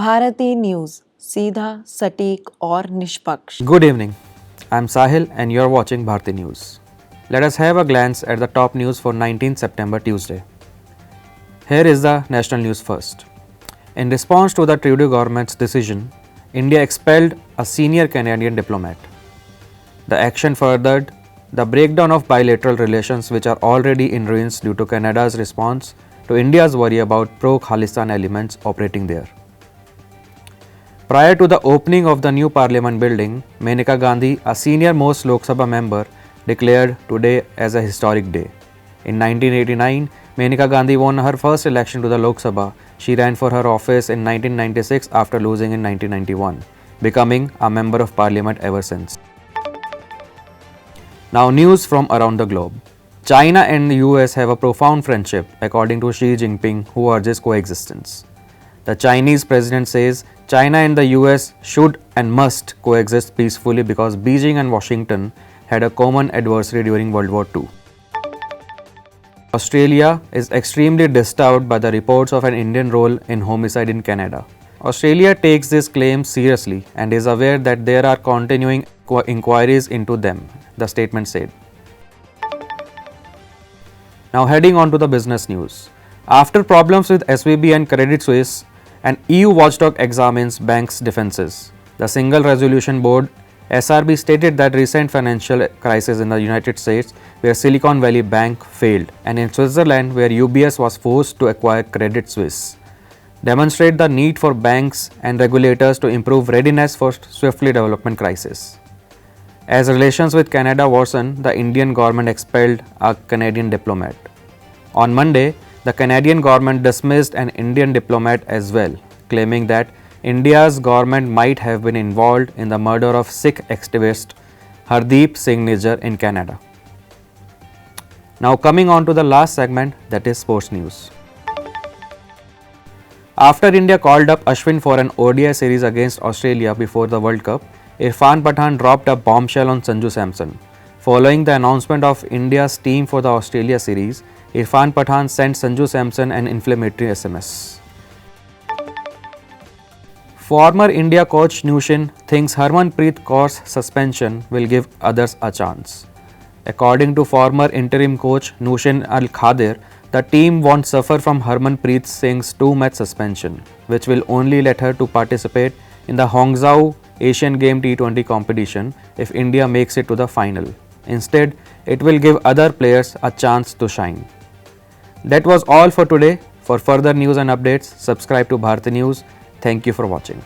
Bharti news, सीधा, सटीक और निष्पक्ष। Good evening. I'm Sahil and you're watching Bharati News. Let us have a glance at the top news for 19th September Tuesday. Here is the national news first. In response to the Trudeau government's decision, India expelled a senior Canadian diplomat. The action furthered the breakdown of bilateral relations which are already in ruins due to Canada's response to India's worry about pro-Khalistan elements operating there. Prior to the opening of the new parliament building, Maneka Gandhi, a senior most Lok Sabha member, declared today as a historic day. In 1989, Maneka Gandhi won her first election to the Lok Sabha. She ran for her office in 1996 after losing in 1991, becoming a member of parliament ever since. Now news from around the globe. China and the US have a profound friendship, according to Xi Jinping, who urges coexistence. The Chinese president says China and the US should and must coexist peacefully because Beijing and Washington had a common adversary during World War II. Australia is extremely disturbed by the reports of an Indian role in homicide in Canada. Australia takes these claims seriously and is aware that there are continuing inquiries into them, the statement said. Now heading on to the business news. After problems with SVB and Credit Suisse, an EU watchdog examines banks' defenses. The Single Resolution Board SRB stated that recent financial crisis in the United States, where Silicon Valley Bank failed, and in Switzerland, where UBS was forced to acquire Credit Suisse, demonstrate the need for banks and regulators to improve readiness for swiftly development crisis. As relations with Canada worsened, the Indian government expelled a Canadian diplomat. On Monday, the Canadian government dismissed an Indian diplomat as well, claiming that India's government might have been involved in the murder of Sikh activist Hardeep Singh Nijjar in Canada. Now coming on to the last segment, that is sports news. After India called up Ashwin for an ODI series against Australia before the World Cup, Irfan Pathan dropped a bombshell on Sanju Samson. Following the announcement of India's team for the Australia series, Irfan Pathan sent Sanju Samson an inflammatory SMS. Former India coach Nushin thinks Harmanpreet Kaur's suspension will give others a chance. According to former interim coach Nushin Al-Khadir, the team won't suffer from Harmanpreet Singh's 2-match suspension, which will only let her to participate in the Hangzhou Asian Game T20 competition if India makes it to the final. Instead, it will give other players a chance to shine. That was all for today. For further news and updates, subscribe to Bharati News. Thank you for watching.